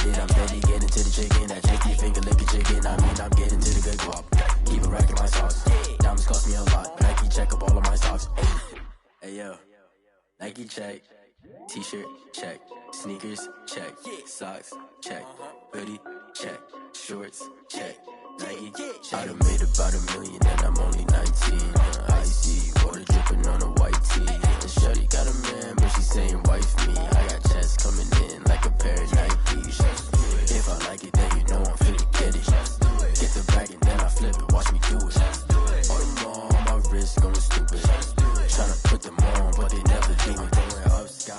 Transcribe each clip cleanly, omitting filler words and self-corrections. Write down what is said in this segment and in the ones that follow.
it, I'm steady getting to the chicken. That janky finger licking chicken. I mean, I'm getting to the good guap. Keep it racking my sauce. Diamonds cost me a lot. Nike check up all of my socks. Hey yo, Nike check. T-shirt check. Sneakers check. Socks check. Hoodie check. Shorts check. Nike check. I done made about $1 million and I'm only 19. Icy water dripping on a white tee. The shorty got a man, but she saying wife me. I got checks coming in like a pair of Nikes. If I like it, then you know I'm finna get it. Get the bag and then I flip it. Watch me do it. All them on my wrist going stupid. Tryna put them on, but they never do it. Going up sky.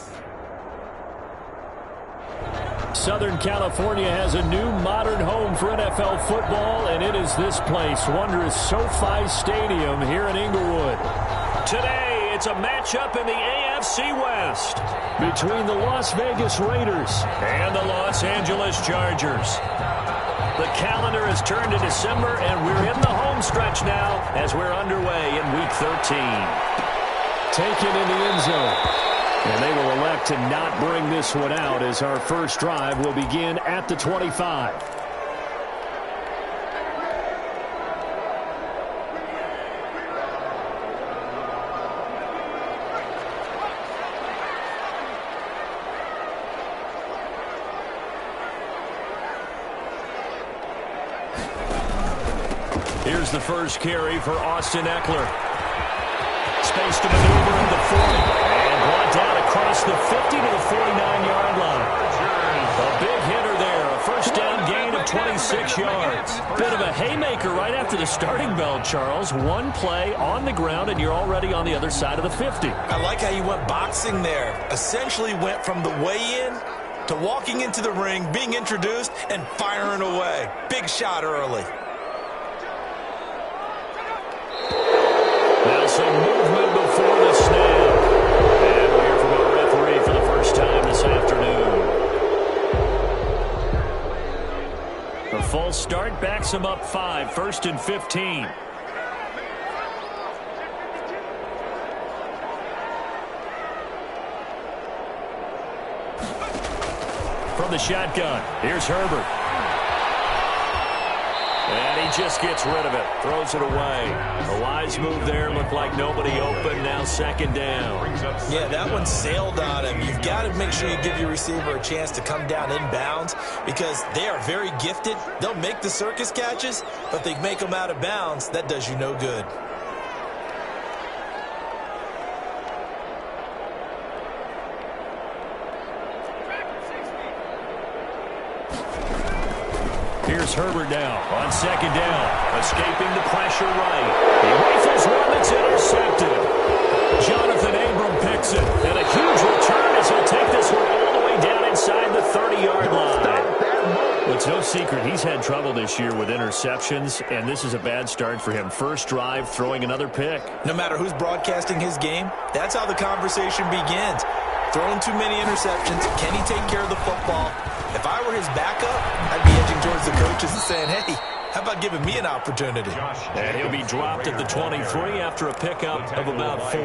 Southern California has a new modern home for NFL football, and it is this place, wondrous SoFi Stadium here in Inglewood. Today, it's a matchup in the AFC West between the Las Vegas Raiders and the Los Angeles Chargers. The calendar has turned to December, and we're in the home stretch now as we're underway in Week 13. Taken in the end zone. And they will elect to not bring this one out as our first drive will begin at the 25. Here's the first carry for Austin Eckler. Space to maneuver in the 40. Brought down across the 50 to the 49-yard line. A big hitter there. A first down gain of 26 yards. Bit of a haymaker right after the starting bell, Charles. One play on the ground, and you're already on the other side of the 50. I like how you went boxing there. Essentially went from the weigh-in to walking into the ring, being introduced, and firing away. Big shot early. Now some movement before the snap. Time this afternoon. A false start backs him up 5, 1st and 15. From the shotgun, here's Herbert. And he just gets rid of it, throws it away. A wise move there, looked like nobody open, now second down. Yeah, that one sailed on him. You've got to make sure you give your receiver a chance to come down inbounds because they are very gifted. They'll make the circus catches, but if they make them out of bounds, that does you no good. Here's Herbert now on second down, escaping the pressure right. He rifles one that's intercepted. Jonathan Abram picks it, and a huge return as he'll take this one all the way down inside the 30-yard line. It's no secret he's had trouble this year with interceptions, and this is a bad start for him. First drive, throwing another pick. No matter who's broadcasting his game, that's how the conversation begins. Throwing too many interceptions. Can he take care of the football? If I were his backup, I'd be edging towards the coaches and saying, hey, how about giving me an opportunity? And he'll be dropped at the 23 after a pickup of about 4.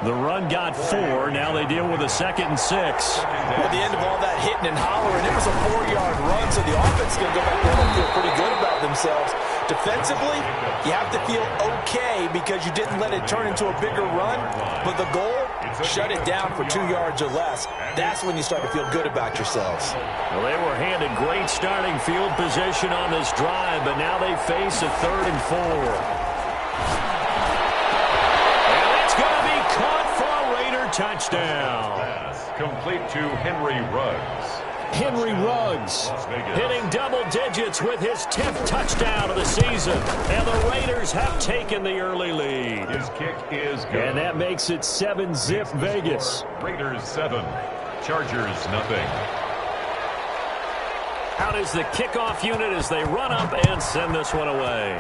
The run got 4. Now they deal with a 2nd and 6. At the end of all that hitting and hollering, it was a 4-yard run, so the offense is going to go back there and feel pretty good about themselves. Defensively, you have to feel okay because you didn't let it turn into a bigger run, but the goal, shut it down for 2 yards or less. That's when you start to feel good about yourselves. Well, they were handed great starting field position on this drive, but now they face a 3rd and 4. And it's going to be caught for a Raider touchdown. Complete to Henry Ruggs. Henry Ruggs hitting double digits with his 10th touchdown of the season. And the Raiders have taken the early lead. His kick is good. And that makes it 7-zip Vegas. Raiders 7, Chargers nothing. Out is the kickoff unit as they run up and send this one away.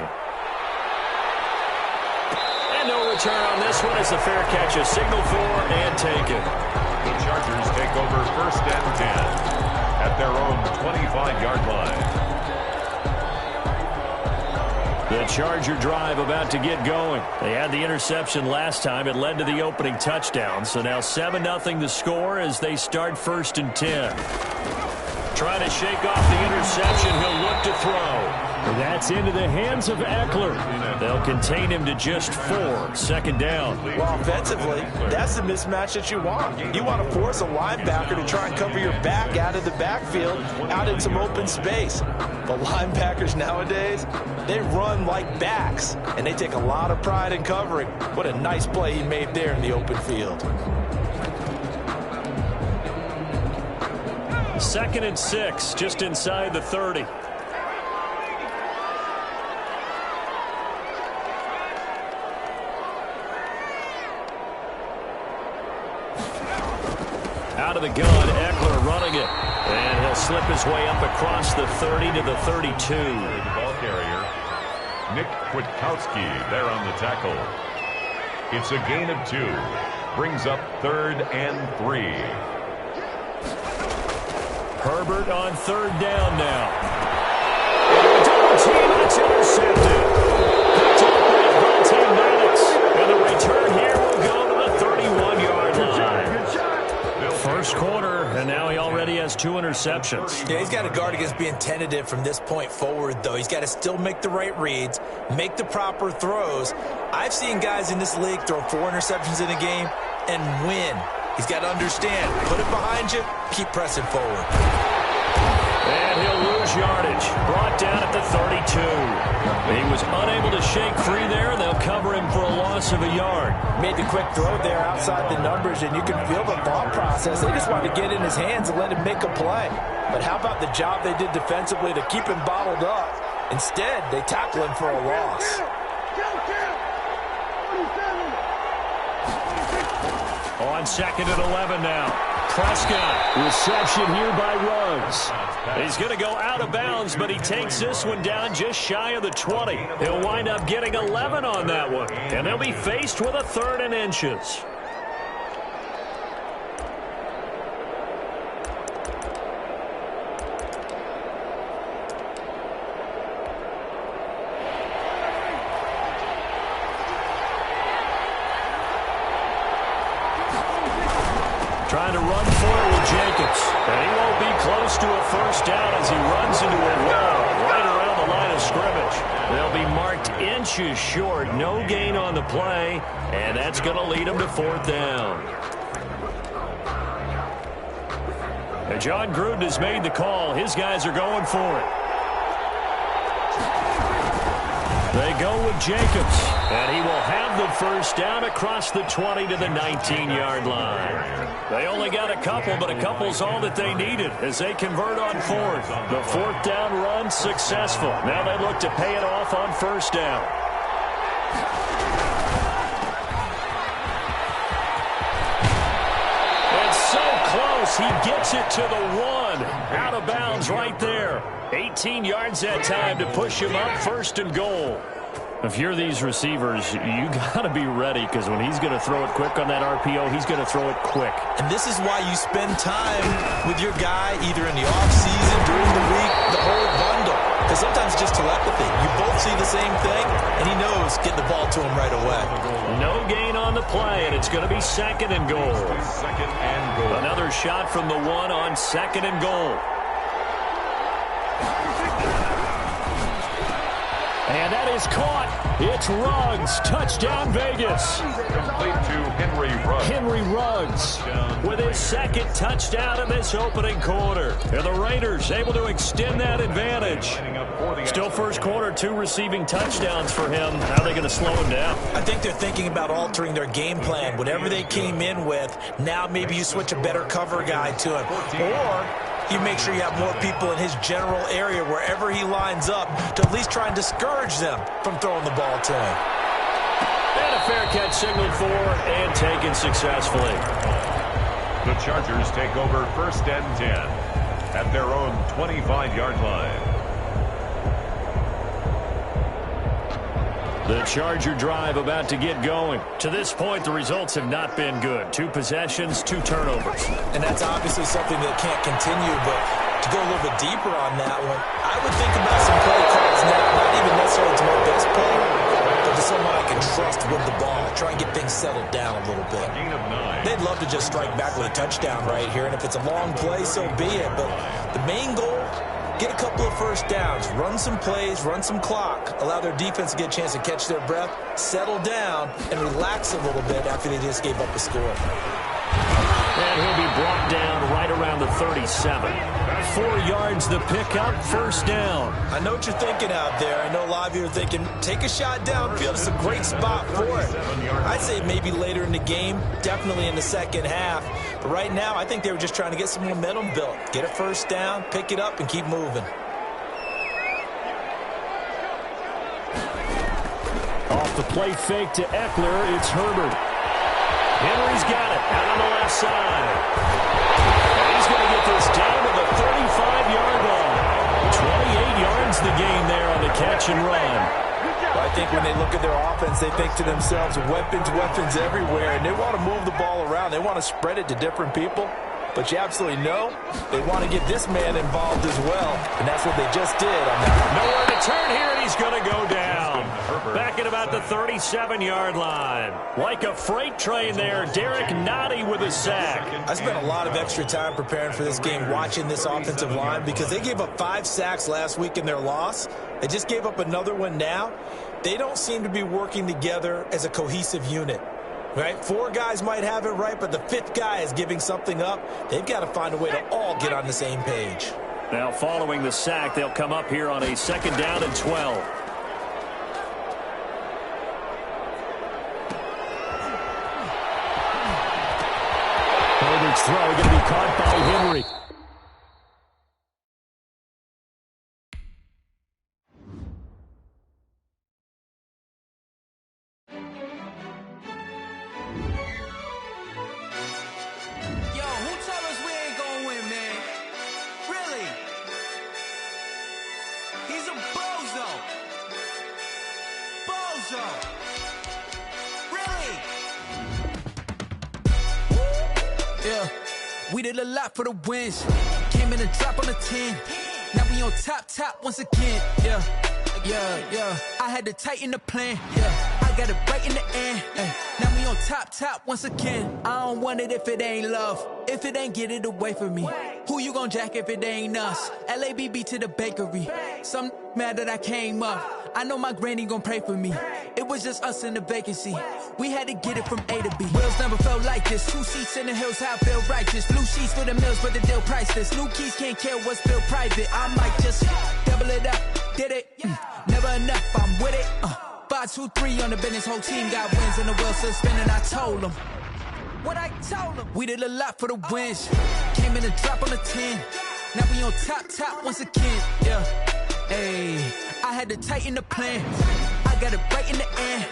And no return on this one as the fair catch is signaled for and taken. The Chargers take over 1st and 10. At their own 25-yard line. The Charger drive about to get going. They had the interception last time. It led to the opening touchdown. So now 7-0 the score as they start 1st and 10. trying to shake off the interception. He'll look to throw. That's into the hands of Eckler. They'll contain him to just 4. Second down. Well, offensively, that's the mismatch that you want. You want to force a linebacker to try and cover your back out of the backfield, out in some open space. The linebackers nowadays, they run like backs, and they take a lot of pride in covering. What a nice play he made there in the open field. 2nd and 6, just inside the 30. Out of the gun, Eckler running it. And he'll slip his way up across the 30 to the 32. The ball carrier, Nick Kwiatkowski, there on the tackle. It's a gain of 2. Brings up 3rd and 3. Herbert on 3rd down now. Double team, it's intercepted. Picked up by Madden. And the return here will go to the 31-yard line. First quarter, and now he already has 2 interceptions. Yeah, he's got to guard against being tentative from this point forward, though. He's got to still make the right reads, make the proper throws. I've seen guys in this league throw 4 interceptions in a game and win. He's got to understand, put it behind you, keep pressing forward. And he'll lose yardage. Brought down at the 32. He was unable to shake free there, and they'll cover him for a loss of a yard. Made the quick throw there outside the numbers, and you can feel the thought process. They just wanted to get in his hands and let him make a play. But how about the job they did defensively to keep him bottled up? Instead, they tackle him for a loss. On 2nd and 11 now. Prescott. Reception here by Ruggs. He's going to go out of bounds, but he takes this one down just shy of the 20. He'll wind up getting 11 on that one. And they'll be faced with a 3rd and inches. Trying to run forward, Jacobs. And he won't be close to a first down as he runs into a wall right around the line of scrimmage. They'll be marked inches short. No gain on the play, and that's going to lead him to 4th down. And John Gruden has made the call. His guys are going for it. They go with Jacobs, and he will have the first down across the 20 to the 19-yard line. They only got a couple, but a couple's all that they needed as they convert on 4th. The 4th down run successful. Now they look to pay it off on 1st down. It's so close. He gets it to the 1. Out of bounds right there. 18 yards that time to push him up 1st and goal. If you're these receivers, you got to be ready because when he's going to throw it quick on that RPO, he's going to throw it quick. And this is why you spend time with your guy either in the offseason, during the week, the whole bundle. Because sometimes it's just telepathy. You both see the same thing, and he knows get the ball to him right away. No gain on the play, and it's going to be 2nd and goal. 2nd and goal. Another shot from the 1 on 2nd and goal. And that is caught. It's Ruggs. Touchdown, Vegas. Complete to Henry Ruggs. Henry Ruggs with his 2nd touchdown in this opening quarter. And the Raiders able to extend that advantage. Still first quarter, 2 receiving touchdowns for him. How are they going to slow him down? I think they're thinking about altering their game plan. Whatever they came in with, now maybe you switch a better cover guy to him. Or you make sure you have more people in his general area wherever he lines up to at least try and discourage them from throwing the ball to him. And a fair catch signaled for and taken successfully. The Chargers take over 1st and 10 at their own 25-yard line. The Charger drive about to get going. To this point, the results have not been good. 2 possessions, 2 turnovers. And that's obviously something that can't continue, but to go a little bit deeper on that one, I would think about some play calls now, not even necessarily to my best player, but to someone I can trust with the ball. Try and get things settled down a little bit. Gain of 9. They'd love to just strike back with a touchdown right here, and if it's a long play, so be it, but The main goal, get a couple of first downs, run some plays, run some clock, allow their defense to get a chance to catch their breath, settle down, and relax a little bit after they just gave up a score. And he'll be brought down right around the 37. 4 yards the pickup, first down. I know what you're thinking out there. I know a lot of you are thinking, take a shot downfield. It's a great spot for it. I'd say maybe later in the game, definitely in the second half. But right now, I think they were just trying to get some momentum built. Get a first down, pick it up, and keep moving. Off the play fake to Eckler, it's Herbert. Henry's got it out on the left side. And he's going to get this down to the 35-yard line. 28 yards the gain there on the catch and run. Well, I think when they look at their offense, they think to themselves, weapons, weapons everywhere, and they want to move the ball around. They want to spread it to different people. But you absolutely know they want to get this man involved as well, and that's what they just did on that. Nowhere to turn here, and he's going to go down. Back at about the 37-yard line. Like a freight train there, Derek Nottie with a sack. I spent a lot of extra time preparing for this game, watching this offensive line, because they gave up 5 sacks last week in their loss. They just gave up another one now. They don't seem to be working together as a cohesive unit. Right? 4 guys might have it right, but the 5th guy is giving something up. They've got to find a way to all get on the same page. Now, following the sack, they'll come up here on a 2nd down and 12. Herbert's throw going to be caught by Henry. We did a lot for the wins. Came in and drop on the 10. Now we on top once again. Yeah. I had to tighten the plan. Yeah. I got it right in the end. Now we on top once again. I don't want it if it ain't love. If it ain't, get it away from me. Who you gon' jack if it ain't us? LABB to the bakery. Some mad that I came up. I know my granny gon' pray for me. It was just us in the vacancy. We had to get it from A to B. Wheels never felt like this. 2 seats in the hills, how I feel righteous. Blue sheets for the mills, but the deal priceless. New keys can't care what's still private. I might just double it up. Did it? Never enough, I'm with it. 5, 2, 3 on the business. Whole team got wins and the wheels still spinning. I told them what I told them. We did a lot for the wins. Came in and drop on the 10. Now we on top once again. Yeah. Hey, I had to tighten the plan. I got it right in the end.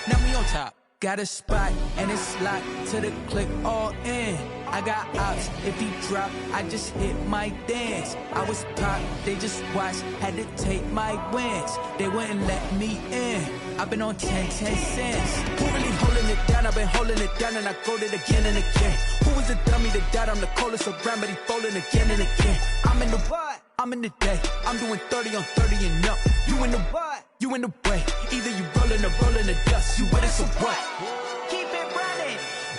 Now we on top. Got a spot and it's locked to the click all in. I got ops, if he drop, I just hit my dance. I was pop, they just watched, had to take my wins. They wouldn't let me in. I've been on 10 cents. Who really holding it down? I've been holding it down and I go it again and again. Who was the dummy that died? I'm the coldest around, but he folding again and again. I'm in the what? I'm in the day. I'm doing 30 on 30 and up. You in the what? You in the way. Either you rolling or rolling the dust. You with it, so what? Keep it running.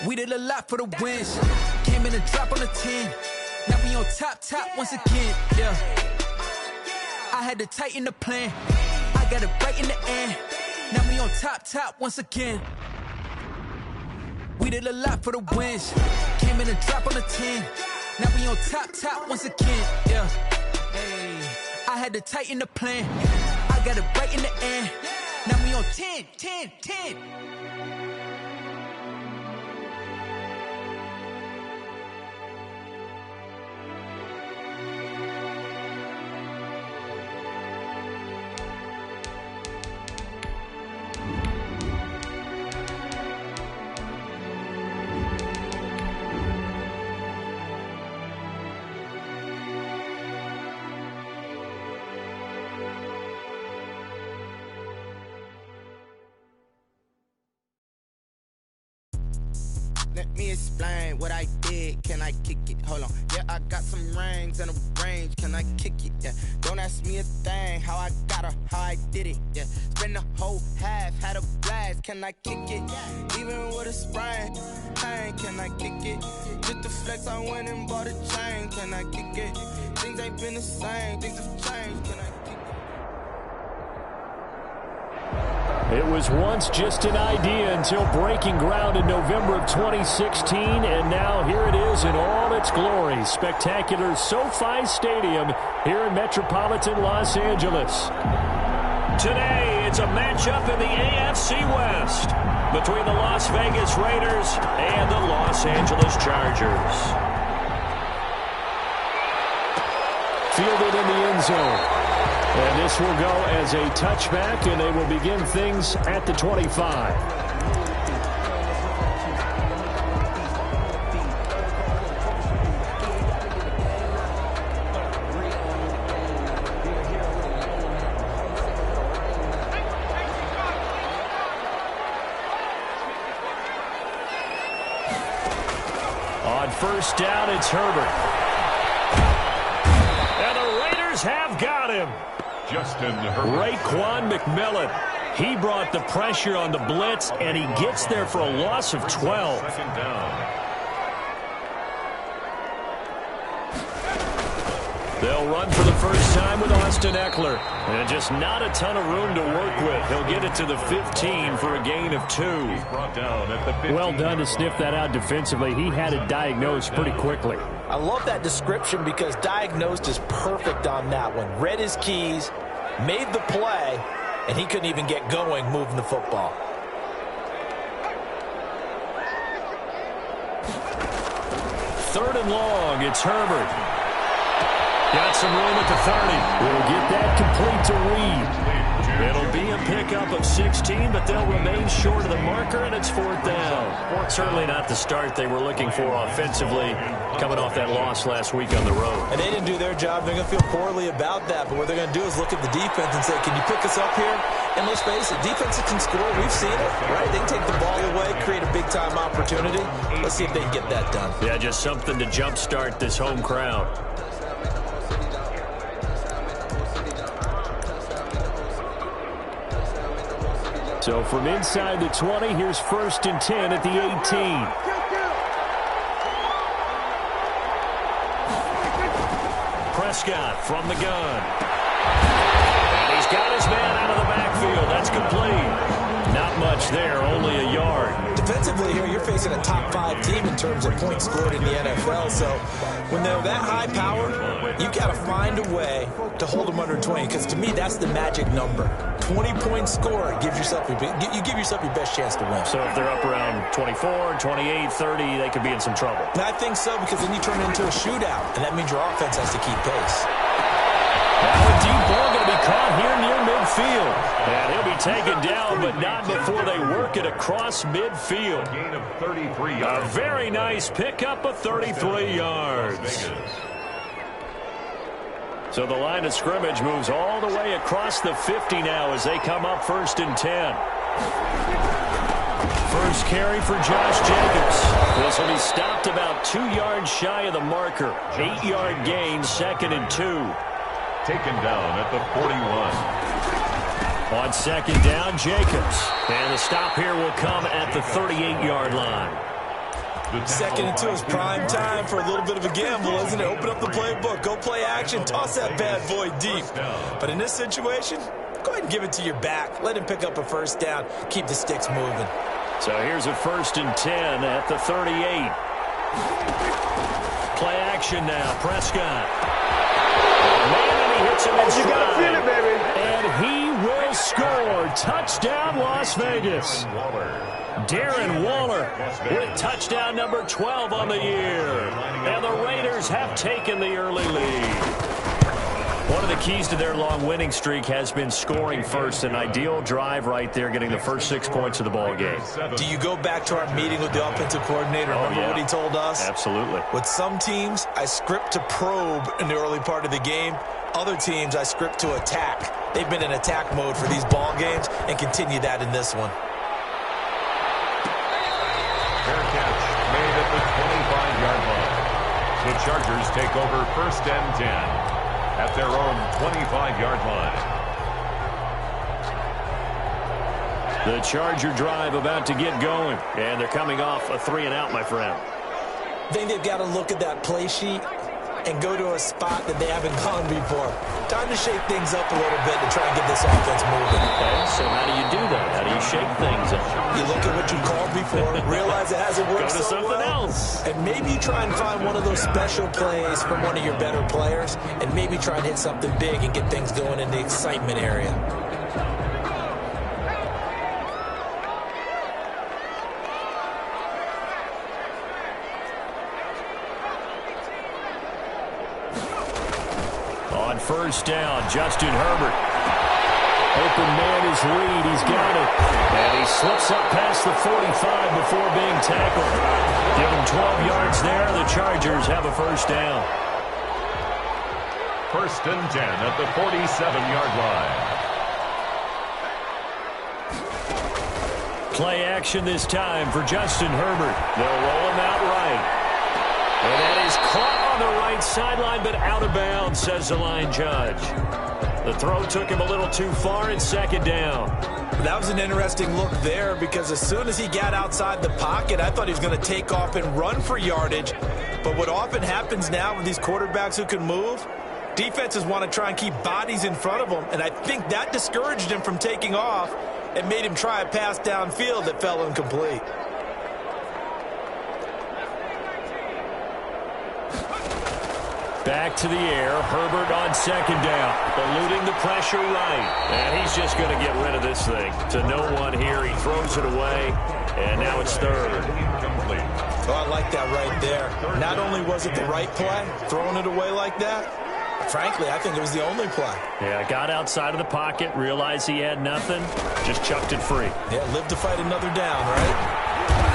We did a lot for the wins. Came in and drop on the 10. Now we on top once again. Yeah. I had to tighten the plan. I got it right in the end. Now we on top once again. We did a lot for the wins. Came in and drop on the 10. Now we on top once again. Yeah. Hey, I had to tighten the plan. I got it right in the end. Now we on 10. Let me explain what I did. Can I kick it? Hold on. Yeah, I got some rings and a range. Can can I kick it? Yeah, don't ask me a thing, how I got her, how I did it. Yeah, spend the whole half, had a blast, can I kick it? Even with a sprain, pain, can I kick it? Just the flex, I went and bought a chain, can I kick it? Things ain't been the same, things have changed, can I kick it? It was once just an idea until breaking ground in November of 2016, and now here it is in all its glory. Spectacular SoFi Stadium here in metropolitan Los Angeles. Today, it's a matchup in the AFC West between the Las Vegas Raiders and the Los Angeles Chargers. Fielded in the end zone. And this will go as a touchback, and they will begin things at the 25. On first down, it's Herbert. And the Raiders have got him. Justin Herbert. Raekwon McMillan. He brought the pressure on the blitz, and he gets there for a loss of 12. Second down. They'll run for the first time with Austin Eckler. And just not a ton of room to work with. He'll get it to the 15 for a gain of 2. He's brought down at the 15. Well done to sniff that out defensively. He had it diagnosed pretty quickly. I love that description because diagnosed is perfect on that one. Read his keys, made the play, and he couldn't even get going moving the football. Third and long, it's Herbert. Got some room at the 30. We'll get that complete to Reed. It'll be a pickup of 16, but they'll remain short of the marker, and it's fourth down. Certainly not the start they were looking for offensively, coming off that loss last week on the road. And they didn't do their job. They're going to feel poorly about that. But what they're going to do is look at the defense and say, can you pick us up here? And let's face it, defenses can score. We've seen it, right? They can take the ball away, create a big-time opportunity. Let's see if they can get that done. Yeah, just something to jumpstart this home crowd. So from inside the 20, here's first and 10 at the 18. Prescott from the gun. And he's got his man out of the backfield. That's complete. Not much there, only a yard. Defensively here, you're facing a top 5 team in terms of points scored in the NFL. So when they're that high-powered, you've got to find a way to hold them under 20. Because to me, that's the magic number. 20-point score gives yourself you give yourself your best chance to win. So if they're up around 24, 28, 30, they could be in some trouble. And I think so, because then you turn it into a shootout, and that means your offense has to keep pace. Now a deep ball going to be caught here near midfield. And he'll be taken down, but not before they work it across midfield. Gain of 33 yards. A very nice pickup of 33 yards. So the line of scrimmage moves all the way across the 50 now as they come up first and 10. First carry for Josh Jacobs. This will be stopped about 2 yards shy of the marker. 8-yard gain, second and 2. Taken down at the 41. On second down, Jacobs. And the stop here will come at the 38-yard line. Second and 2 is prime time for a little bit of a gamble, isn't it? Open up the playbook, go play action, toss that bad boy deep. But in this situation, go ahead and give it to your back. Let him pick up a first down. Keep the sticks moving. So here's a first and 10 at the 38. Play action now, Prescott. Man, he hits him in stride. You gotta feel it, baby. And he will score. Touchdown, Las Vegas. Darren Waller with touchdown number 12 on the year. And the Raiders have taken the early lead. One of the keys to their long winning streak has been scoring first. An ideal drive right there, getting the first 6 points of the ball game. Do you go back to our meeting with the offensive coordinator? Remember what he told us? Absolutely. With some teams, I script to probe in the early part of the game. Other teams, I script to attack. They've been in attack mode for these ball games and continue that in this one. Fair catch made at the 25-yard line. The Chargers take over first and 10. their own 25-yard line. The Charger drive about to get going, and they're coming off a 3-and-out, my friend. I think they've got to look at that play sheet and go to a spot that they haven't gone before. Time to shake things up a little bit to try and get this offense moving. Okay, so how do you do that? How do you shake things up? You look at what you called before, realize it hasn't worked Go to so something well, else. and maybe you try and find one of those special plays from one of your better players, and maybe try and hit something big and get things going in the excitement area. On first down, Justin Herbert. Open man is Reed. He's got it. And he slips up past the 45 before being tackled. Give him 12 yards there. The Chargers have a first down. First and 10 at the 47-yard line. Play action this time for Justin Herbert. They'll roll him out right. And that is caught on the right sideline, but out of bounds, says the line judge. The throw took him a little too far. It's second down. That was an interesting look there because as soon as he got outside the pocket, I thought he was going to take off and run for yardage. But what often happens now with these quarterbacks who can move, defenses want to try and keep bodies in front of them, and I think that discouraged him from taking off and made him try a pass downfield that fell incomplete. Back to the air. Herbert on second down. Eluding the pressure right. And he's just going to get rid of this thing. To no one here. He throws it away. And now it's third. Complete. Oh, I like that right there. Not only was it the right play, throwing it away like that, frankly, I think it was the only play. Yeah, got outside of the pocket, realized he had nothing, just chucked it free. Yeah, live to fight another down, right?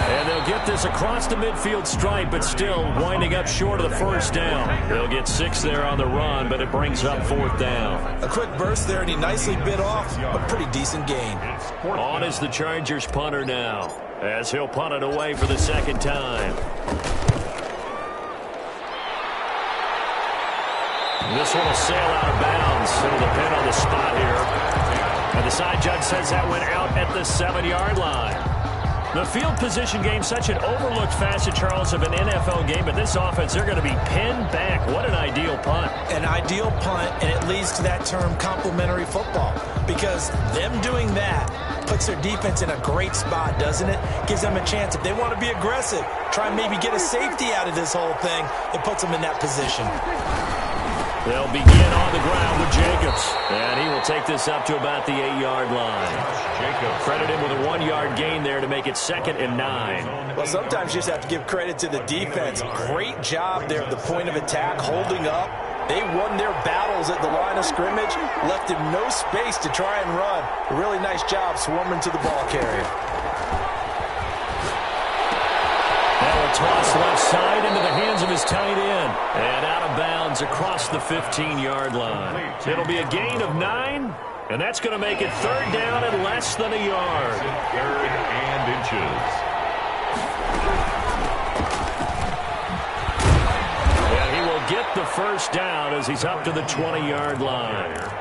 And they'll get this across the midfield stripe, but still winding up short of the first down. They'll get 6 there on the run, but it brings up fourth down. A quick burst there, and he nicely bit off a pretty decent gain. On is the Chargers punter now, as he'll punt it away for the second time. This one will sail out of bounds. It'll depend on the spot here. And the side judge says that went out at the 7-yard line. The field position game, such an overlooked facet, Charles, of an NFL game, but this offense, they're going to be pinned back. What an ideal punt. An ideal punt, and it leads to that term complementary football, because them doing that puts their defense in a great spot, doesn't it? Gives them a chance. If they want to be aggressive, try and maybe get a safety out of this whole thing, it puts them in that position. They'll begin on the ground with Jacobs. And he will take this up to about the 8-yard line. Jacobs. Credit him with a 1-yard gain there to make it 2nd and 9. Well, sometimes you just have to give credit to the defense. Great job there at the point of attack, holding up. They won their battles at the line of scrimmage, left him no space to try and run. A really nice job swarming to the ball carrier. Toss left side into the hands of his tight end. And out of bounds across the 15-yard line. It'll be a gain of 9, and that's going to make it 3rd down and less than a yard. 3rd and inches. And he will get the first down as he's up to the 20-yard line.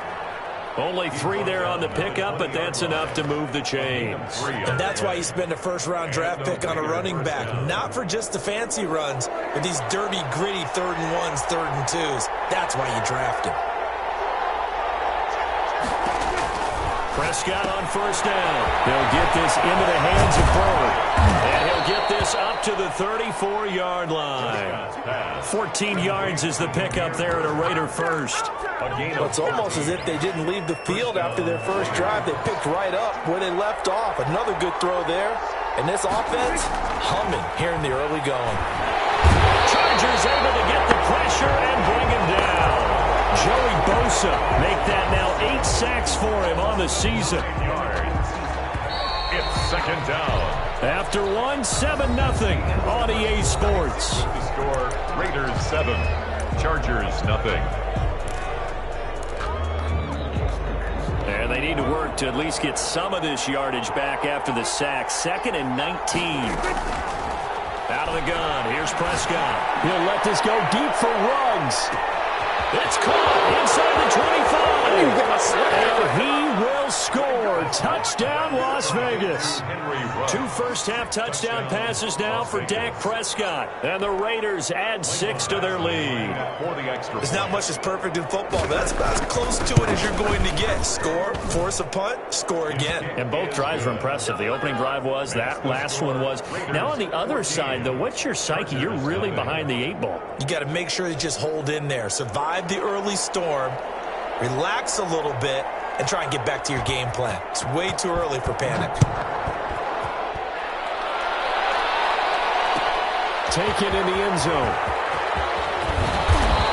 Only 3 there on the pickup, but that's enough to move the chains. And that's why you spend a first-round draft pick on a running back. Not for just the fancy runs, but these dirty, gritty 3rd and 1s, 3rd and 2s. That's why you draft him. Prescott on first down. They'll get this into the hands of Bird. And he'll get this up to the 34-yard line. 14 yards is the pickup there at a Raider first. It's almost as if they didn't leave the field after their first drive. They picked right up where they left off. Another good throw there. And this offense, humming here in the early going. Chargers able to get the pressure and bring him down. Joey Bosa make that now 8 sacks for him on the season. It's 2nd down. After 1, 7-0 on EA Sports. The score, Raiders 7, Chargers nothing. And they need to work to at least get some of this yardage back after the sack. 2nd and 19. Out of the gun, here's Prescott. He'll let this go deep for Ruggs. It's caught inside Touchdown, Las Vegas. 2 first-half touchdown passes now for Dak Prescott. And the Raiders add 6 to their lead. There's not much that's perfect in football, but that's about as close to it as you're going to get. Score, force a punt, score again. And both drives were impressive. The opening drive was, that last one was. Now on the other side, though, what's your psyche? You're really behind the 8 ball. You got to make sure you just hold in there. Survive the early storm, relax a little bit, and try and get back to your game plan. It's way too early for panic. Taken in the end zone.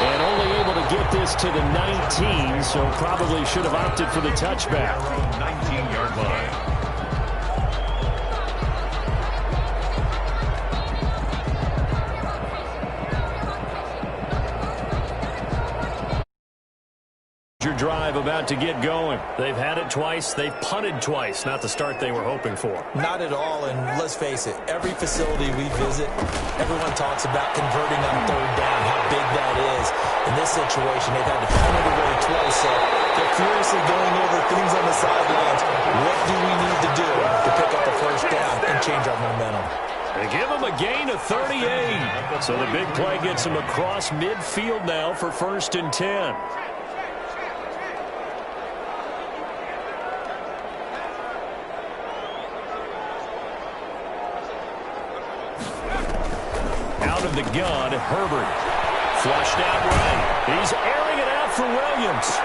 And only able to get this to the 19, so probably should have opted for the touchback. 19-yard line. Drive about to get going. They've had it twice. They've punted twice. Not the start they were hoping for. Not at all, and let's face it, every facility we visit, everyone talks about converting on 3rd down, how big that is. In this situation, they've had to punt it away twice, so they're furiously going over things on the sidelines. What do we need to do to pick up a 1st down and change our momentum? They give them a gain of 38. So the big play gets them across midfield now for 1st and 10. Of the gun, Herbert flushed out right. He's airing it out for Williams.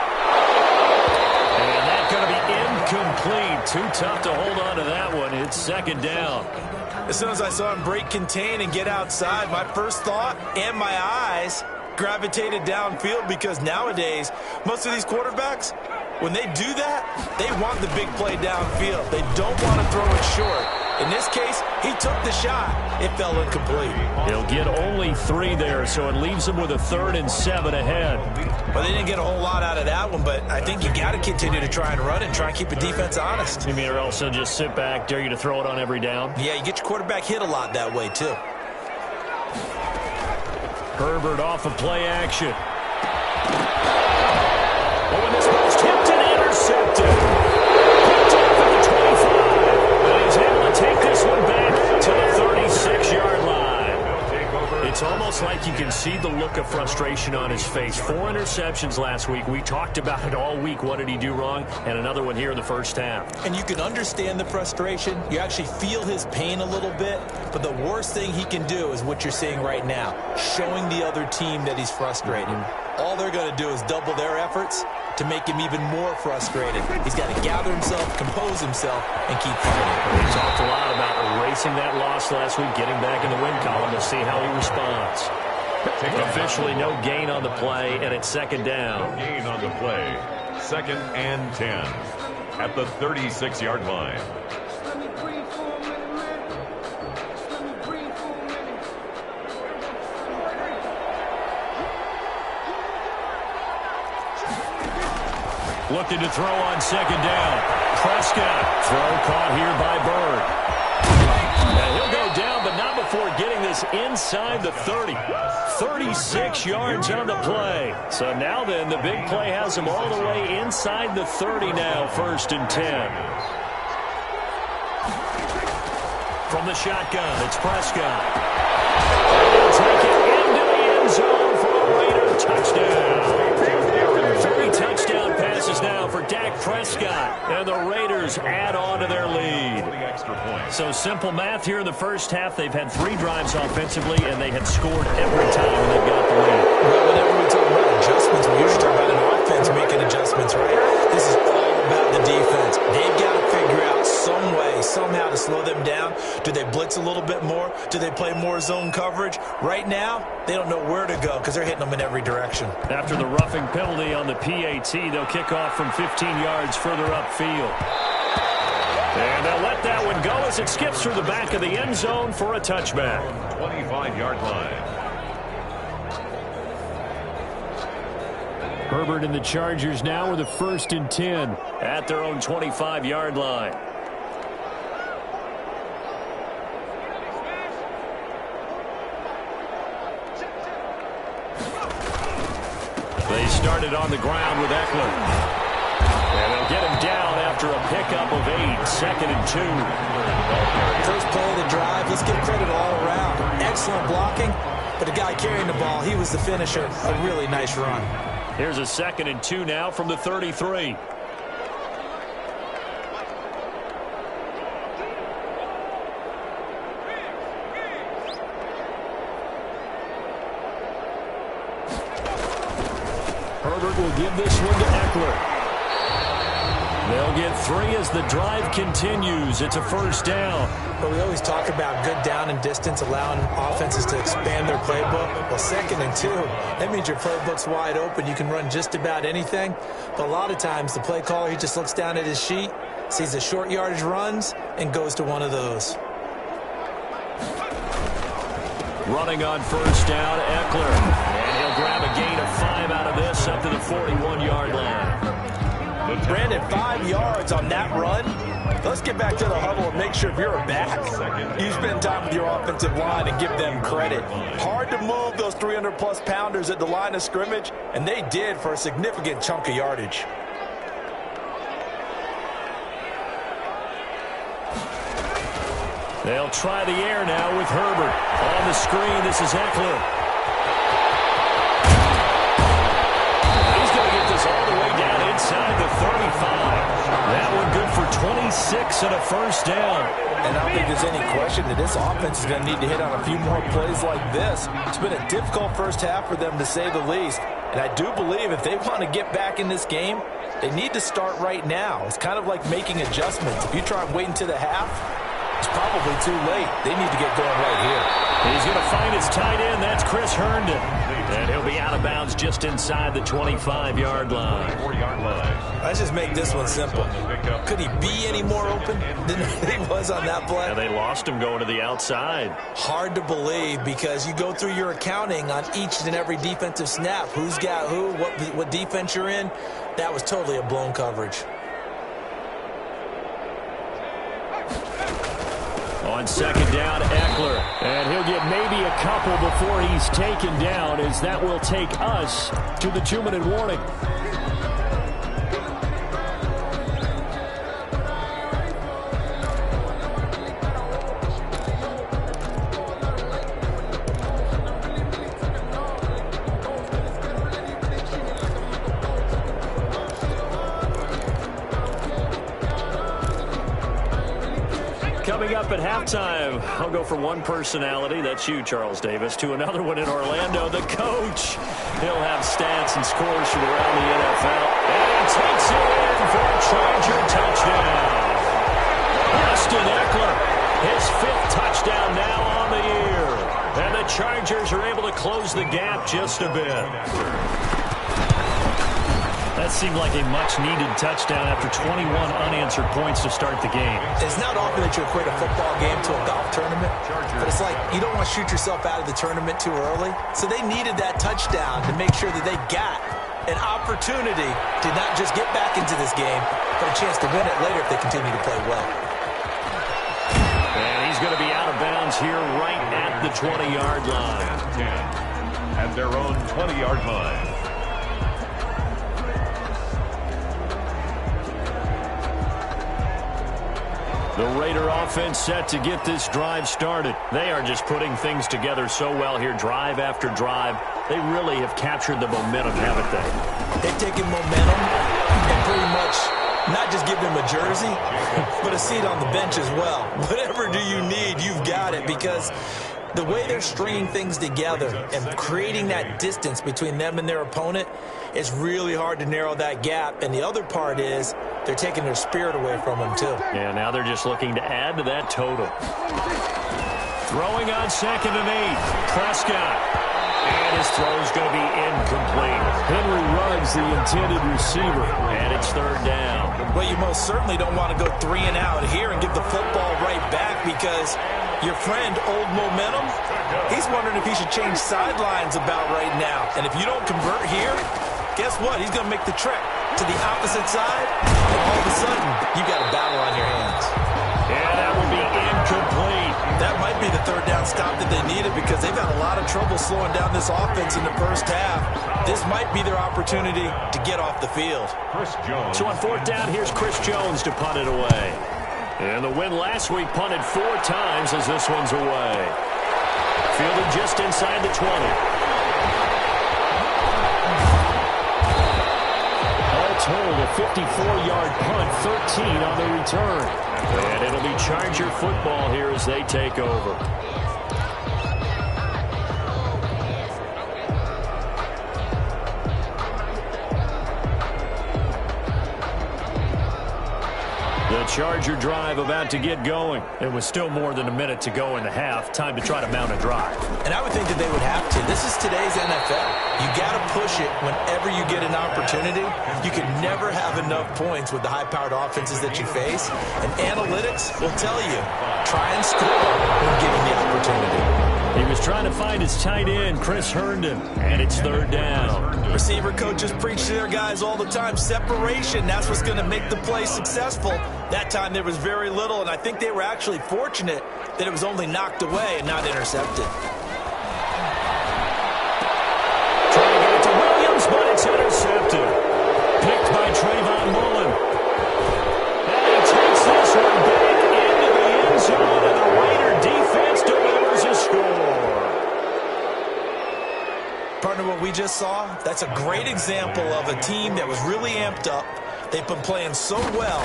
And that's going to be incomplete. Too tough to hold on to that one. It's 2nd down. As soon as I saw him break contain and get outside, my first thought and my eyes gravitated downfield, because nowadays, most of these quarterbacks, when they do that, they want the big play downfield. They don't want to throw it short. In this case, he took the shot. It fell incomplete. He'll get only 3 there, so it leaves him with a 3rd and 7 ahead. Well, they didn't get a whole lot out of that one, but I think you got to continue to try and run and try and keep the defense honest. You mean, or else they'll just sit back, dare you to throw it on every down? Yeah, you get your quarterback hit a lot that way, too. Herbert off of play action. Oh, and this ball's tipped and intercepted. Picked off at the 25. And he's able to take this one back to the 36-yard line. It's almost like you can see the look of frustration on his face. 4 interceptions last week. We talked about it all week. What did he do wrong? And another one here in the 1st half. And you can understand the frustration. You actually feel his pain a little bit. But the worst thing he can do is what you're seeing right now, showing the other team that he's frustrated. All they're going to do is double their efforts to make him even more frustrated. He's got to gather himself, compose himself, and keep fighting. We talked a lot about erasing that loss last week, getting back in the win column. We'll see how he responds. Officially no gain on the play, and it's 2nd down. No gain on the play. 2nd and 10 at the 36-yard line. Looking to throw on 2nd down. Prescott. Throw caught here by Bird. And he'll go down, but not before getting this inside the 30. 36 yards on the play. So now then, the big play has him all the way inside the 30 now, 1st and 10. From the shotgun, it's Prescott. He'll take it into the end zone for a Raider touchdown. 3 touchdown passes now for Dak Prescott, and the Raiders add on to their lead. So simple math here in the 1st half. They've had 3 drives offensively, and they had scored every time when they got the lead. Well, whenever we talk about adjustments, we usually talk about an offense making adjustments, right? This is all about the defense. They've got to figure out some way, somehow to slow them down. Do they blitz a little bit more? Do they play more zone coverage? Right now, they don't know where to go because they're hitting them in every direction. After the roughing penalty on the PAT, they'll kick off from 15 yards further upfield. And they'll let that one go as it skips through the back of the end zone for a touchback. 25-yard line. Herbert and the Chargers now with a 1st and 10 at their own 25-yard line. They started on the ground with Eckler. And they'll get him down after a pickup of 2nd and 2. First play of the drive, let's give credit all around. Excellent blocking, but the guy carrying the ball, he was the finisher. A really nice run. Here's a 2nd and 2 now from the 33. Herbert will give this one to Eckler. They'll get 3 as the drive continues. It's a first down. But we always talk about good down and distance, allowing offenses to expand their playbook. Well, 2nd and 2, that means your playbook's wide open. You can run just about anything. But a lot of times, the play caller, he just looks down at his sheet, sees the short yardage runs, and goes to one of those. Running on first down, Eckler. And he'll grab a gain of 5 out of this up to the 41-yard line. Brandon, 5 yards on that run. Let's get back to the huddle and make sure if you're a back, you spend time with your offensive line and give them credit. Hard to move those 300-plus pounders at the line of scrimmage, and they did for a significant chunk of yardage. They'll try the air now with Herbert. On the screen, this is Eckler. He's going to get this all the way down inside the 35. That one good for 26 and a first down. And I don't think there's any question that this offense is going to need to hit on a few more plays like this. It's been a difficult first half for them, to say the least. And I do believe if they want to get back in this game, they need to start right now. It's kind of like making adjustments. If you try and wait until the half, it's probably too late. They need to get going right here. He's going to find his tight end. That's Chris Herndon. And he'll be out of bounds just inside the 25-yard line. Let's just make this one simple. Could he be any more open than he was on that play? Yeah, they lost him going to the outside. Hard to believe, because you go through your accounting on each and every defensive snap. Who's got who, what defense you're in. That was totally a blown coverage. On second down, Eckler. And he'll get maybe a couple before he's taken down, as that will take us to the 2-minute warning. Coming up at halftime, I'll go from one personality, that's you, Charles Davis, to another one in Orlando, the coach. He'll have stats and scores from around the NFL. And he takes it in for a Charger touchdown. Austin Eckler, his 5th touchdown now on the year. And the Chargers are able to close the gap just a bit. That seemed like a much-needed touchdown after 21 unanswered points to start the game. It's not often that you equate a football game to a golf tournament, but it's like you don't want to shoot yourself out of the tournament too early. So they needed that touchdown to make sure that they got an opportunity to not just get back into this game, but a chance to win it later if they continue to play well. And he's going to be out of bounds here right at the 20-yard line. At their own 20-yard line. The Raider offense set to get this drive started. They are just putting things together so well here, drive after drive. They really have captured the momentum, haven't they? They've taken momentum and pretty much not just give them a jersey, but a seat on the bench as well. Whatever do you need, you've got it, because the way they're stringing things together and creating that distance between them and their opponent, it's really hard to narrow that gap. And the other part is they're taking their spirit away from them, too. Yeah, now they're just looking to add to that total. Throwing on 2nd and 8, Prescott. And his throw's going to be incomplete. Henry Ruggs, the intended receiver, and it's 3rd down. Well, you most certainly don't want to go 3 and out here and give the football right back, because your friend, Old Momentum, he's wondering if he should change sidelines about right now. And if you don't convert here, guess what? He's going to make the trek to the opposite side, and all of a sudden, you got a battle on your hands. Yeah, that would be incomplete. That might be the 3rd down stop that they needed, because they've had a lot of trouble slowing down this offense in the first half. This might be their opportunity to get off the field. Chris Jones. So on 4th down, here's Chris Jones to punt it away. And the win last week punted 4 times as this one's away. Fielded just inside the 20. All told, a 54-yard punt, 13 on the return. And it'll be Charger football here as they take over. The Charger drive about to get going. It was still more than a minute to go in the half. Time to try to mount a drive. And I would think that they would have to. This is today's NFL. You got to push it whenever you get an opportunity. You can never have enough points with the high-powered offenses that you face. And analytics will tell you, try and score when given the opportunity. He was trying to find his tight end, Chris Herndon, and it's 3rd down. Receiver coaches preach to their guys all the time. Separation, that's what's going to make the play successful. That time there was very little, and I think they were actually fortunate that it was only knocked away and not intercepted. Trying to get it to Williams, but it's intercepted. Picked by Trayvon Mullen. And he takes this one back into the end zone, and the Raider defense delivers a score. Partner, what we just saw, that's a great example of a team that was really amped up. They've been playing so well,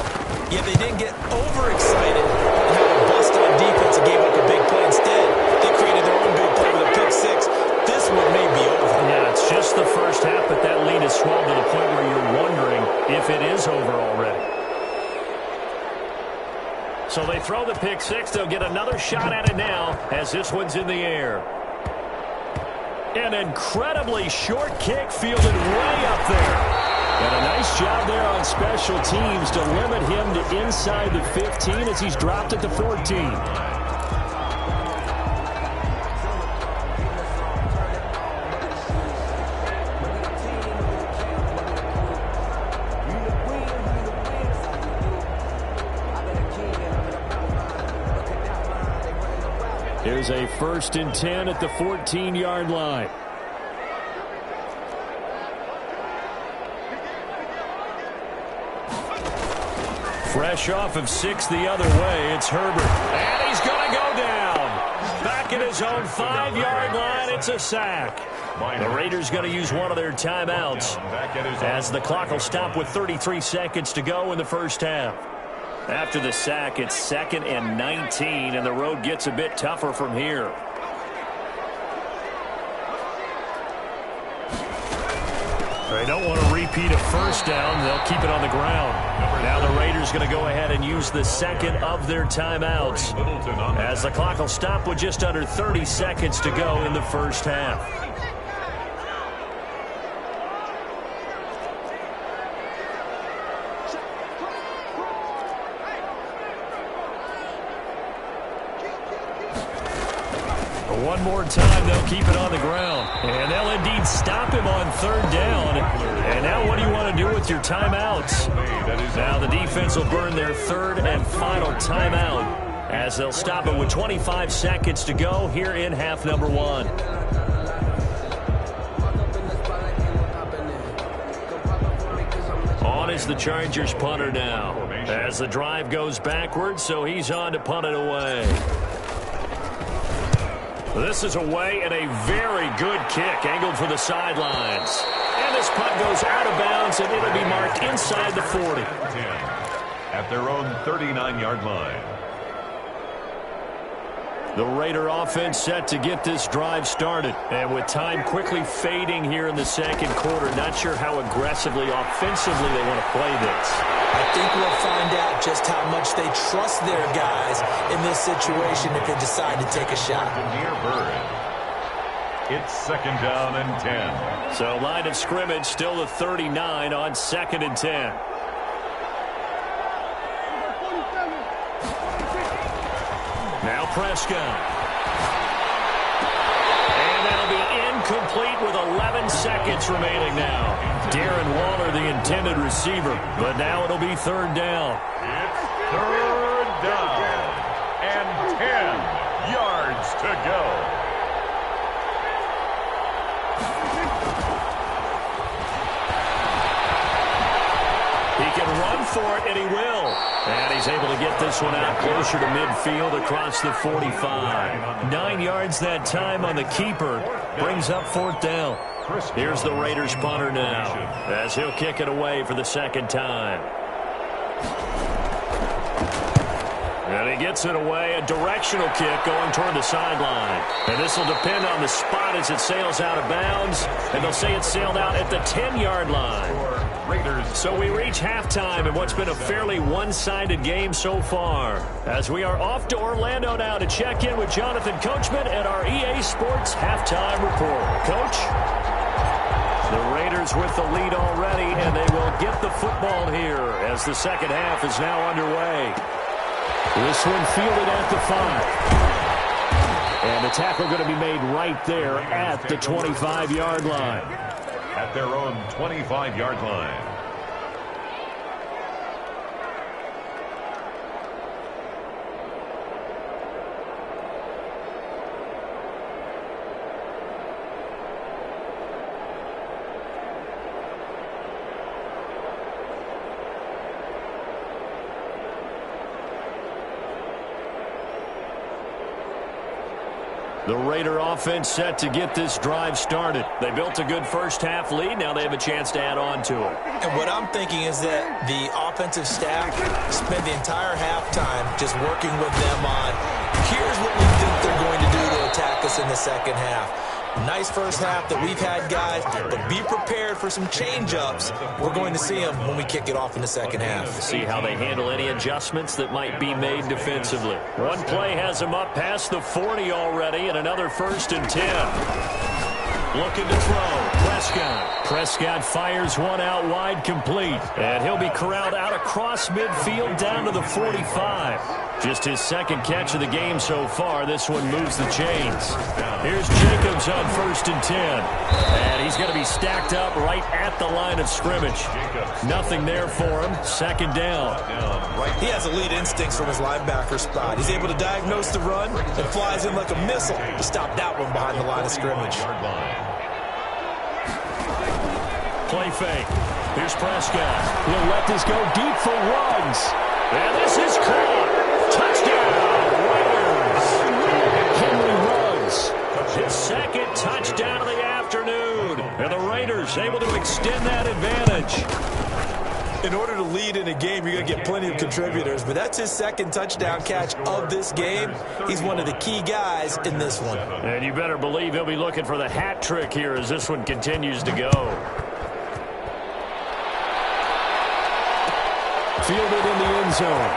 yet they didn't get overexcited and have a bust-on defense and gave up a big play. Instead, they created their own big play with a pick 6. This one may be over. Yeah, it's just the first half, but that lead is swelled to the point where you're wondering if it is over already. So they throw the pick 6. They'll get another shot at it now as this one's in the air. An incredibly short kick fielded way up there. And a nice job there on special teams to limit him to inside the 15 as he's dropped at the 14. Here's a 1st and 10 at the 14-yard line. Fresh off of 6 the other way, it's Herbert. And he's going to go down. Back at his own 5-yard line, it's a sack. The Raiders going to use one of their timeouts as the clock will stop with 33 seconds to go in the first half. After the sack, it's 2nd and 19, and the road gets a bit tougher from here. They don't want to repeat a first down. They'll keep it on the ground. Now the Raiders going to go ahead and use the 2nd of their timeouts as the clock will stop with just under 30 seconds to go in the first half. One more time, they'll keep it on the ground. And they'll indeed stop him on 3rd down. And now what do you want to do with your timeouts? Now the defense will burn their 3rd and final timeout as they'll stop it with 25 seconds to go here in half number 1. On is the Chargers punter now as the drive goes backwards, so he's on to punt it away. This is away and a very good kick angled for the sidelines. And this punt goes out of bounds, and it'll be marked inside the 40. At their own 39-yard line. The Raider offense set to get this drive started. And with time quickly fading here in the 2nd quarter, not sure how aggressively, offensively they want to play this. I think we'll find out just how much they trust their guys in this situation if they decide to take a shot. It's 2nd down and 10. So line of scrimmage still the 39 on 2nd and 10. Now Prescott. And that'll be incomplete with 11 seconds remaining now. Darren Waller, the intended receiver, but now it'll be 3rd down. It's 3rd down and 10 yards to go. He can run for it, and he will. And he's able to get this one out closer to midfield across the 45. 9 yards that time on the keeper. Brings up 4th down. Here's the Raiders punter now, as he'll kick it away for the second time. And he gets it away, a directional kick going toward the sideline. And this will depend on the spot as it sails out of bounds. And they'll say it sailed out at the 10-yard line. So we reach halftime in what's been a fairly one-sided game so far. As we are off to Orlando now to check in with Jonathan Coachman at our EA Sports Halftime Report. Coach? The Raiders with the lead already, and they will get the football here as the second half is now underway. This one fielded at the 5. And the tackle going to be made right there at the 25-yard line. At their own 25-yard line. The Raider offense set to get this drive started. They built a good first-half lead. Now they have a chance to add on to it. And what I'm thinking is that the offensive staff spent the entire halftime just working with them on, here's what we think they're going to do to attack us in the second half. Nice first half that we've had, guys, but be prepared for some change-ups. We're going to see them when we kick it off in the second half. See how they handle any adjustments that might be made defensively. One play has them up past the 40 already, and another 1st and 10. Looking to throw. Prescott fires one out wide, complete. And he'll be corralled out across midfield down to the 45. Just his second catch of the game so far. This one moves the chains. Here's Jacobs on 1st and 10. And he's going to be stacked up right at the line of scrimmage. Nothing there for him. Second down. He has elite instincts from his linebacker spot. He's able to diagnose the run and flies in like a missile to stop that one behind the line of scrimmage. Play fake. Here's Prescott. He'll let this go deep for Ruggs. And this is caught. Touchdown, Raiders. Henry Ruggs. His second touchdown of the afternoon. And the Raiders able to extend that advantage. In order to lead in a game, you're going to get plenty of contributors, but that's his second touchdown catch of this game. He's one of the key guys in this one. And you better believe he'll be looking for the hat trick here as this one continues to go. Fielded in the end zone.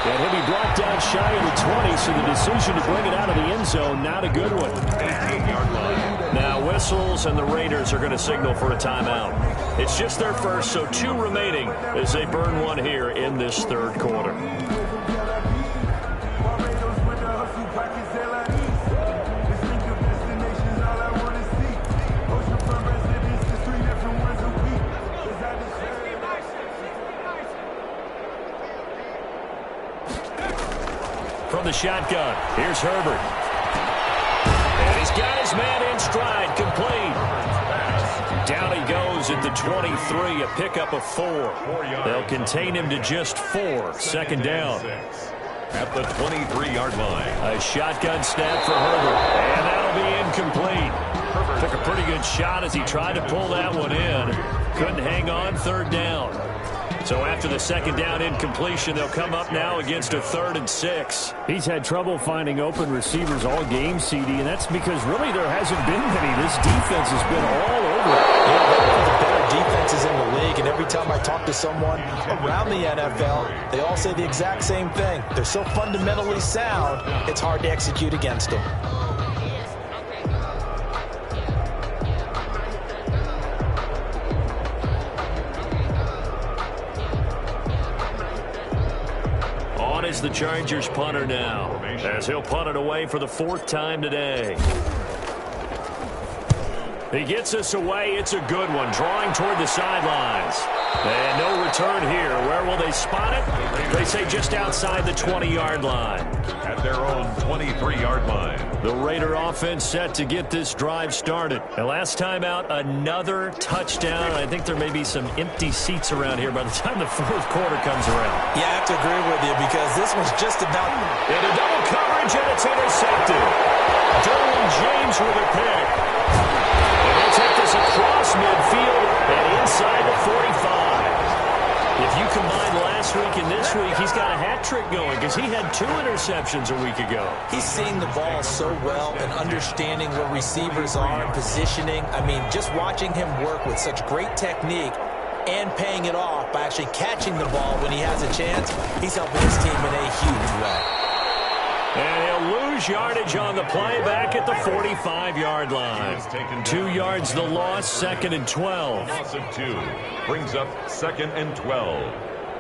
And he'll be brought down shy of the 20, so the decision to bring it out of the end zone, not a good one. 18-yard line. Now whistles, and the Raiders are going to signal for a timeout. It's just their first, so 2 remaining as they burn one here in this third quarter. From the shotgun, here's Herbert. And he's got his man in stride, complete. Down he goes at the 23, a pickup of 4. They'll contain him to just 4. Second down. At the 23-yard line. A shotgun snap for Herbert. And that'll be incomplete. Took a pretty good shot as he tried to pull that one in. Couldn't hang on, third down. So after the second down incompletion, they'll come up now against a 3rd and 6. He's had trouble finding open receivers all game, CD, and that's because really there hasn't been many. This defense has been all over. Yeah, they're one of the better defenses in the league, and every time I talk to someone around the NFL, they all say the exact same thing. They're so fundamentally sound, it's hard to execute against them. Is the Chargers punter now, as he'll punt it away for the 4th time today. He gets us away. It's a good one. Drawing toward the sidelines. And no return here. Where will they spot it? They say just outside the 20-yard line. At their own 23-yard line. The Raider offense set to get this drive started. And last time out, another touchdown. I think there may be some empty seats around here by the time the fourth quarter comes around. Yeah, I have to agree with you because this was just about... Into double coverage, and it's intercepted. Derwin James with a pick. And they'll take this across midfield and inside the 45. If you combine last week and this week, he's got a hat trick going because he had 2 interceptions a week ago. He's seeing the ball so well and understanding where receivers are and positioning. I mean, just watching him work with such great technique and paying it off by actually catching the ball when he has a chance, he's helping his team in a huge way. And he'll lose yardage on the play back at the 45-yard line. 2 yards the loss, 2nd and 12. Loss of 2 brings up 2nd and 12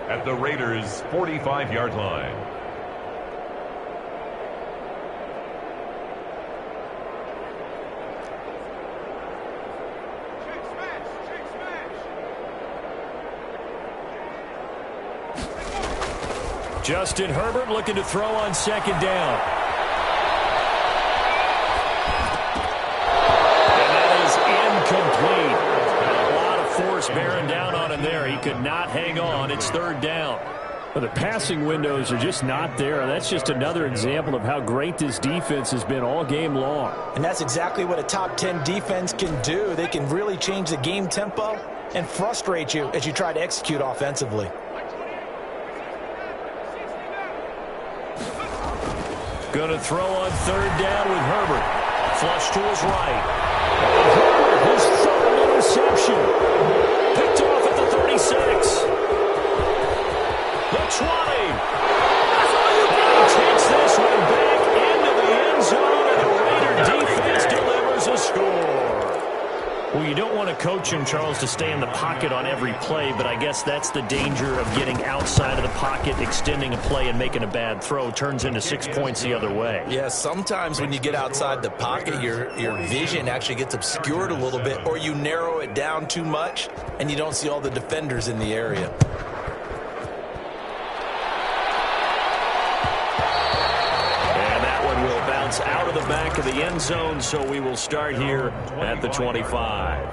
at the Raiders' 45-yard line. Justin Herbert looking to throw on 2nd down. And that is incomplete. A lot of force bearing down on him there. He could not hang on. It's 3rd down. But the passing windows are just not there. That's just another example of how great this defense has been all game long. And that's exactly what a top 10 defense can do. They can really change the game tempo and frustrate you as you try to execute offensively. Going to throw on 3rd down with Herbert. Flush to his right. Herbert, his 3rd interception. Picked off at the 36. The 20. And he takes this one back into the end zone, and the Raider defense delivers a score. Well, you don't want to coach him, Charles, to stay in the pocket on every play, but I guess that's the danger of getting outside of the pocket, extending a play, and making a bad throw. Turns into 6 points the other way. Yeah, sometimes when you get outside the pocket, your vision actually gets obscured a little bit, or you narrow it down too much, and you don't see all the defenders in the area. Out of the back of the end zone, so we will start here at the 25.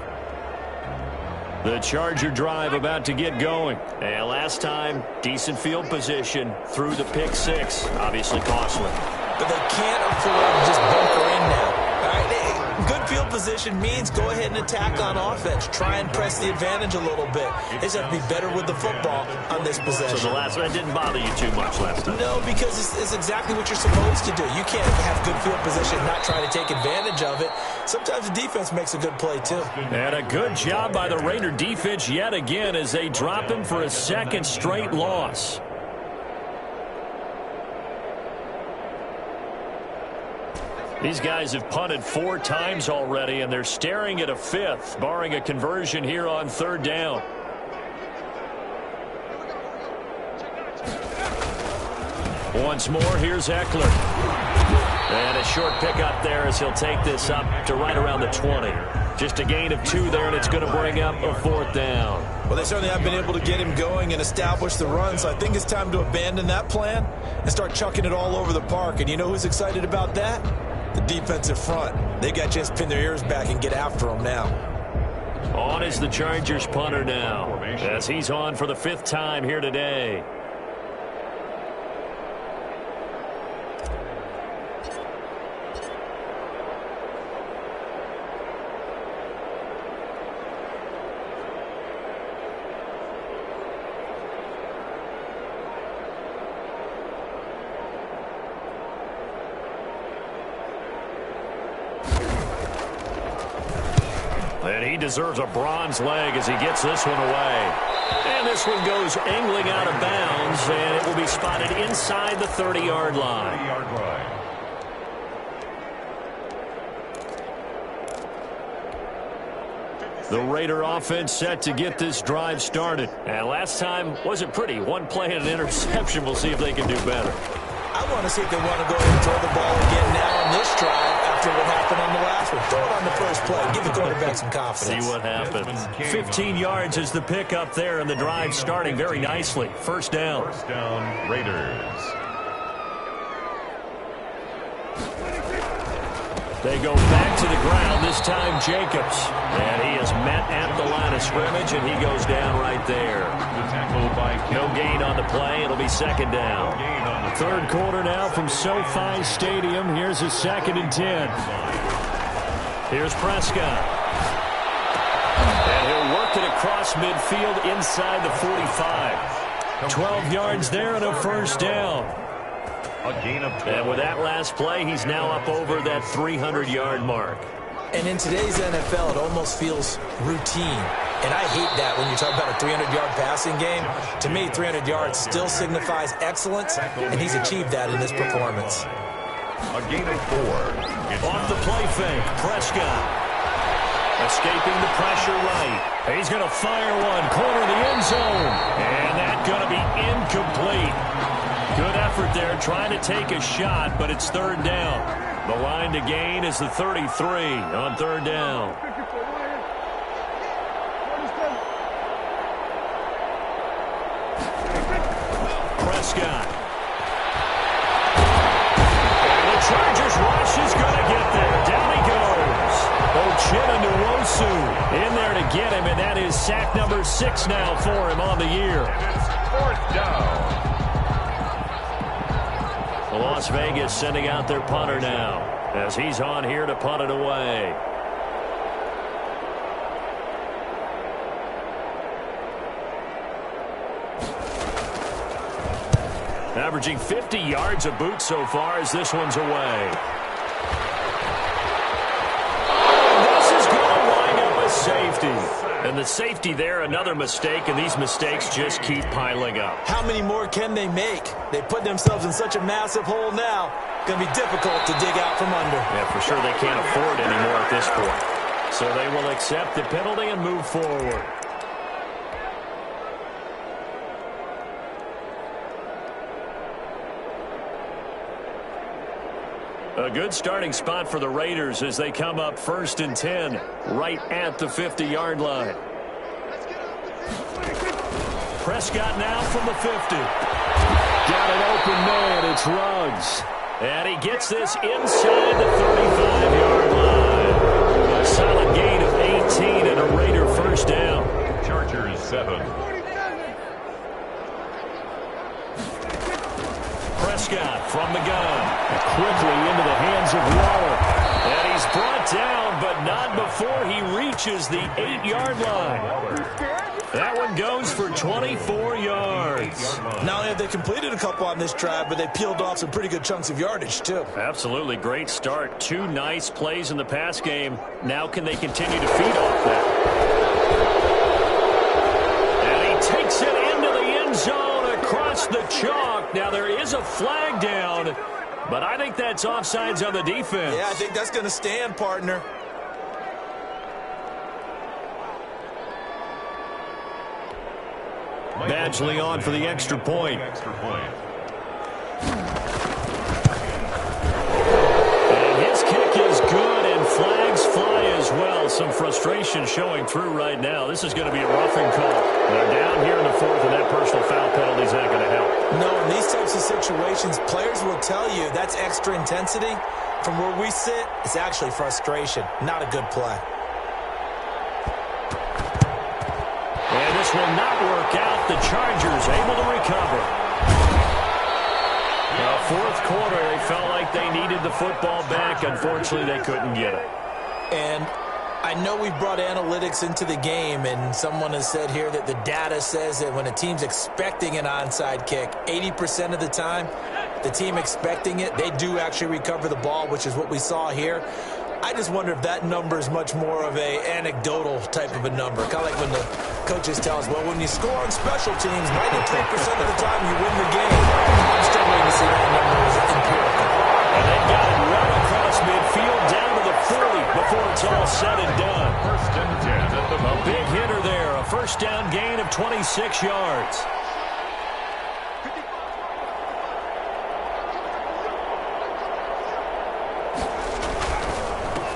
The Charger drive about to get going. And last time, decent field position through the pick 6. Obviously costly. But they can't afford to just bunker in now. All right, good field position means go ahead and attack on offense. Try and press the advantage a little bit. They just have to be better with the football on this possession. So the last one didn't bother you too much last time? No, because it's exactly what you're supposed to do. You can't have good field position and not try to take advantage of it. Sometimes the defense makes a good play, too. And a good job by the Raider defense yet again as they drop him for a 2nd straight loss. These guys have punted 4 times already, and they're staring at a 5th, barring a conversion here on 3rd down. Once more, here's Eckler. And a short pickup there as he'll take this up to right around the 20. Just a gain of 2 there, and it's going to bring up a 4th down. Well, they certainly have been able to get him going and establish the run, so I think it's time to abandon that plan and start chucking it all over the park. And you know who's excited about that? The defensive front. They got to just pin their ears back and get after them now. On is the Chargers punter now, as he's on for the 5th time here today. And he deserves a bronze leg as he gets this one away. And this one goes angling out of bounds, and it will be spotted inside the 30-yard line. The Raider offense set to get this drive started. And last time wasn't pretty. 1 play and an interception. We'll see if they can do better. I want to see if they want to go ahead and throw the ball again now on this drive after what happened on the last one. Throw it on the first play. Give the quarterback some confidence. See what happens. 15 yards is the pickup there, and the drive starting very nicely. First down. First down, Raiders. They go back to the ground, this time Jacobs. And he is met at the line of scrimmage, and he goes down right there. The tackle by No gain on the play. It'll be second down. Third quarter now from SoFi Stadium. Here's a 2nd and 10. Here's Prescott. And he'll work it across midfield inside the 45. 12 yards there and a first down. A gain of 12. And with that last play, he's now up over that 300-yard mark. And in today's NFL, it almost feels routine. And I hate that when you talk about a 300-yard passing game. To me, 300 yards still signifies excellence, and he's achieved that in this performance. A gain of 4. Off the play fake, Prescott. Escaping the pressure right. He's going to fire one, corner of the end zone. And that's going to be incomplete. Good effort there, trying to take a shot, but it's third down. The line to gain is the 33 on third down. Prescott. And the Chargers rush is going to get there. Down he goes. Ochinowosu in there to get him, and that is sack number 6 now for him on the year. And it's fourth down. Las Vegas sending out their punter now as he's on here to punt it away. Averaging 50 yards a boot so far as this one's away. This is going to wind up a safety. And the safety there, another mistake, and these mistakes just keep piling up. How many more can they make? They put themselves in such a massive hole now. Going to be difficult to dig out from under. Yeah, for sure they can't afford anymore at this point. So they will accept the penalty and move forward. A good starting spot for the Raiders as they come up 1st and 10 right at the 50-yard line. Prescott now from the 50. Got an open man. It's Ruggs. And he gets this inside the 35-yard line. A solid gain of 18 and a Raider first down. Chargers 7. Prescott from the gun. Quickly into the hands of Waller. And he's brought down, but not before he reaches the 8-yard line. That one goes for 24 yards. Not only have they completed a couple on this drive, but they peeled off some pretty good chunks of yardage, too. Absolutely great start. 2 nice plays in the pass game. Now can they continue to feed off that? And he takes it into the end zone across the chalk. Now there is a flag down, but I think that's offsides on the defense. Yeah, I think that's going to stand, partner. Badgley on for the extra point. And his kick is good, and flags fly as well. Some frustration showing through right now. This is going to be a roughing call. They're down here in the 4th, and that personal foul penalty is not going to help. No, in these types of situations, players will tell you that's extra intensity. From where we sit, it's actually frustration. Not a good play. And this will not work out. The Chargers able to recover. Fourth quarter, they felt like they needed the football back. Unfortunately, they couldn't get it. And I know we've brought analytics into the game, and someone has said here that the data says that when a team's expecting an onside kick, 80% of the time, the team expecting it, they do actually recover the ball, which is what we saw here. I just wonder if that number is much more of a anecdotal type of a number. Kind of like when the coaches tell us, well, when you score on special teams, 93% of the time you win the game. I'm still waiting to see that number is empirical. And they got it right across midfield down to the 40 before it's all said and done. First and 10 at the A big hitter there. A first down gain of 26 yards.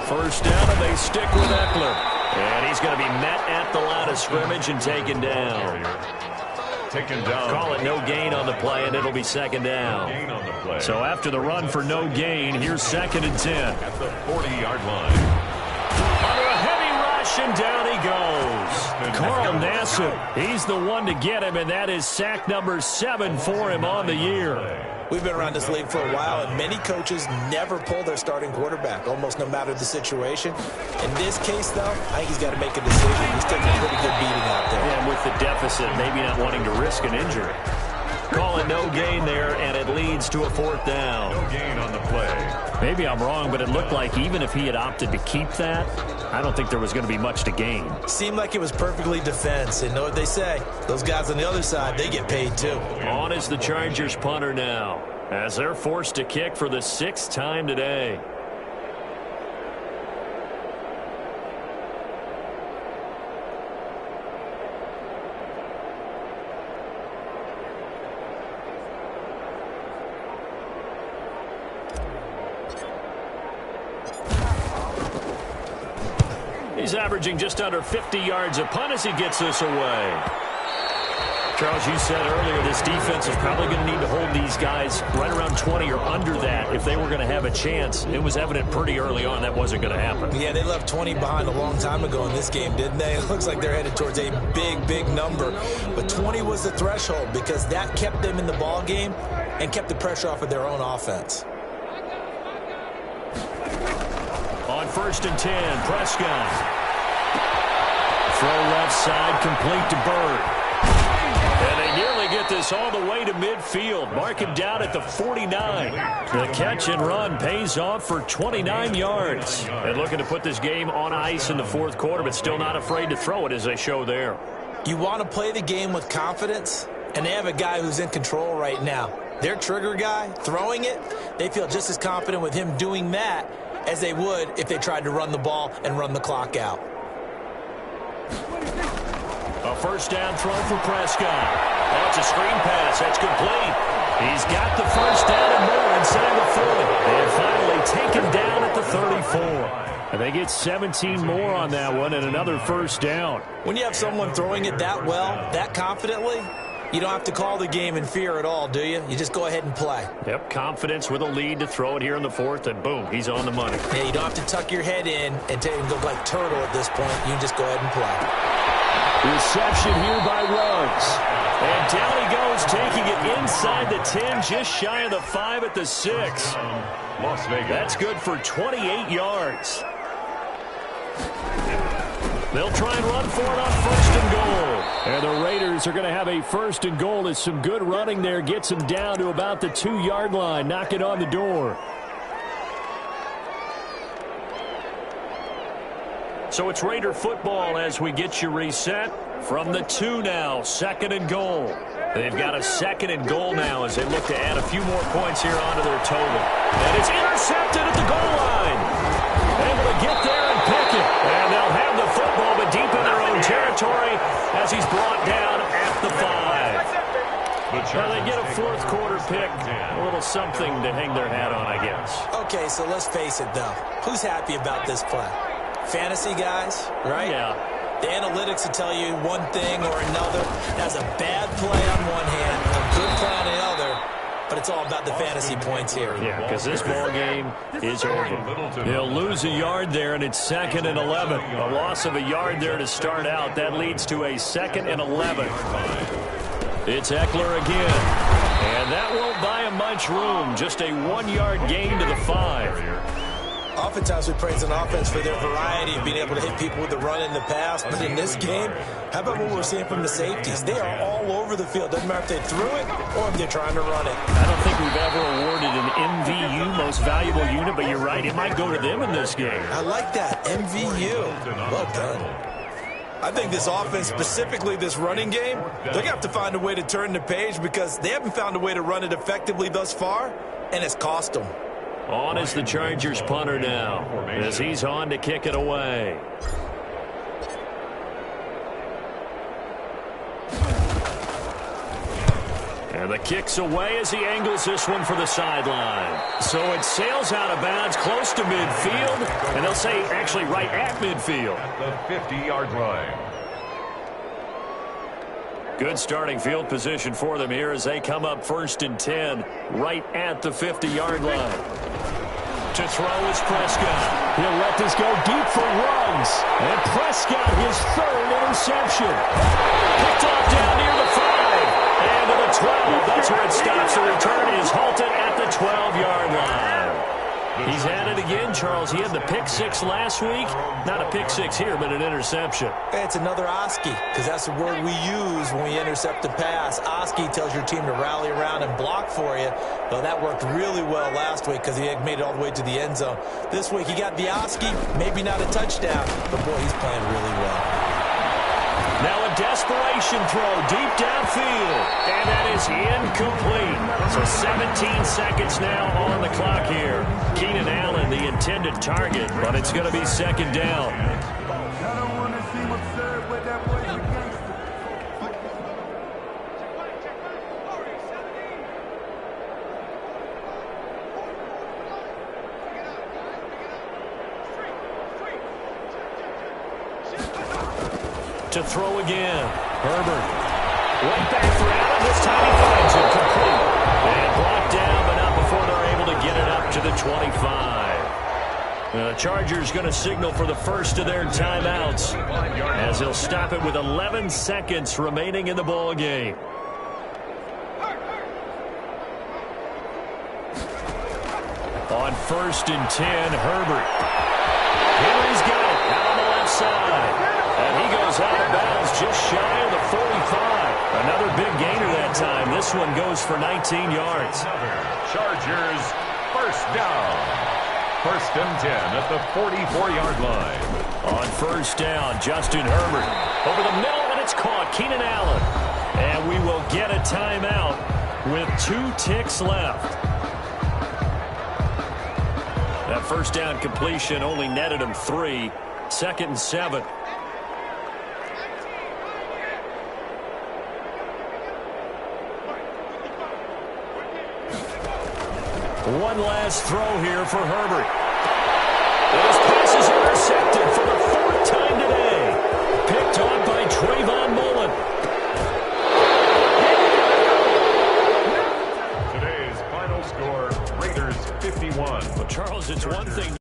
first down, and they stick with Eckler. And he's going to be met at the line of scrimmage and taken down. Call it no gain on the play, and it'll be second down. So after the run for no gain, here's 2nd and 10. At the 40-yard line. Under a heavy rush, and down he goes. Carl Nassib, he's the one to get him, and that is sack number 7 for him on the year. We've been around this league for a while, and many coaches never pull their starting quarterback, almost no matter the situation. In this case, though, I think he's got to make a decision. He's taking a pretty good beating out there. Yeah, and with the deficit, maybe not wanting to risk an injury. Call it no gain there, and it leads to a 4th down. No gain on the play. Maybe I'm wrong, but it looked like even if he had opted to keep that, I don't think there was going to be much to gain. Seemed like it was perfectly defense. And know what they say? Those guys on the other side, they get paid too. On is the Chargers punter now, as they're forced to kick for the 6th time today. He's averaging just under 50 yards a punt as he gets this away. Charles, you said earlier this defense is probably going to need to hold these guys right around 20 or under that if they were going to have a chance. It was evident pretty early on that wasn't going to happen. Yeah, they left 20 behind a long time ago in this game, didn't they? It looks like they're headed towards a big, big number. But 20 was the threshold because that kept them in the ball game and kept the pressure off of their own offense. On 1st and 10, Prescott. Throw left side, complete to Bird. And they nearly get this all the way to midfield. Mark him down at the 49. The catch and run pays off for 29 yards. And looking to put this game on ice in the 4th quarter, but still not afraid to throw it as they show there. You want to play the game with confidence, and they have a guy who's in control right now. Their trigger guy, throwing it, they feel just as confident with him doing that as they would if they tried to run the ball and run the clock out. A first down throw for Prescott. That's a screen pass. That's complete. He's got the first down and more inside the 40. And finally taken down at the 34. And they get 17 more on that one and another first down. When you have someone throwing it that well, that confidently, you don't have to call the game in fear at all, do you? You just go ahead and play. Yep, confidence with a lead to throw it here in the 4th, and boom, he's on the money. Yeah, you don't have to tuck your head in and go like turtle at this point. You can just go ahead and play. Reception here by Ruggs. And down he goes, taking it inside the 10, just shy of the 5 at the 6. Las Vegas. That's good for 28 yards. They'll try and run for it on 1st and goal. And the Raiders are going to have a 1st and goal as some good running there gets them down to about the 2-yard line. Knock it on the door. So it's Raider football as we get you reset from the 2 now. 2nd and goal. They've got a 2nd and goal now as they look to add a few more points here onto their total. And it's intercepted at the goal line. Able to get there and pick it. And they'll have the football, but deep in their own territory as he's brought down at the 5. Well, they get a 4th quarter pick. A little something to hang their hat on, I guess. Okay, so let's face it, though. Who's happy about this play? Fantasy guys, right? Yeah. The analytics will tell you one thing or another. That's a bad play on one hand, a good play on the other, but it's all about the fantasy points here. Yeah, because this ball game is over. They'll lose a yard there, and it's 2nd and 11. A loss of a yard there to start out. That leads to a 2nd and 11. It's Eckler again. And that won't buy him much room. Just a 1-yard gain to the 5. Oftentimes we praise an offense for their variety of being able to hit people with the run in the pass. But in this game, how about what we're seeing from the safeties? They are all over the field. Doesn't matter if they threw it or if they're trying to run it. I don't think we've ever awarded an MVU, most valuable unit, but you're right. It might go to them in this game. I like that. MVU. Well done. I think this offense, specifically this running game, they're going to have to find a way to turn the page because they haven't found a way to run it effectively thus far, and it's cost them. On is the Chargers punter now as he's on to kick it away. And the kick's away as he angles this one for the sideline. So it sails out of bounds close to midfield, and they'll say actually right at midfield. At the 50-yard line. Good starting field position for them here as they come up 1st and 10 right at the 50-yard line. To throw is Prescott. He'll let this go deep for Ruggs. And Prescott, his 3rd interception. Picked off down near the 5. And to the 12. That's where it stops. The return is halted at the 12-yard line. He's at it again, Charles. He had the pick 6 last week. Not a pick 6 here, but an interception. It's another Oski, because that's the word we use when we intercept a pass. Oski tells your team to rally around and block for you. But that worked really well last week because he had made it all the way to the end zone. This week he got the Oski, maybe not a touchdown, but boy, he's playing really well. Now a desperation throw deep downfield, and that is incomplete. So 17 seconds now on the clock here. Keenan Allen, the intended target, but it's going to be 2nd down. I don't want to seem absurd, but that boy's a gangster. To throw again. Herbert. Right back for Allen. This time he finds it complete. And blocked down, but not before they're able to get it up to the 25. The Chargers going to signal for the first of their timeouts as they'll stop it with 11 seconds remaining in the ball game. On 1st and 10, Herbert. Henry's got it out on the left side. And he goes out of bounds just shy of the 45. Another big gainer that time. This one goes for 19 yards. Chargers, 1st down. 1st and 10 at the 44-yard line. On 1st down, Justin Herbert. Over the middle, and it's caught. Keenan Allen. And we will get a timeout with 2 ticks left. That 1st down completion only netted him 3. 2nd and 7. One last throw here for Herbert. His pass is intercepted for the 4th time today. Picked off by Trayvon Mullen. Today's final score, Raiders 51. Well, Charles, it's one thing.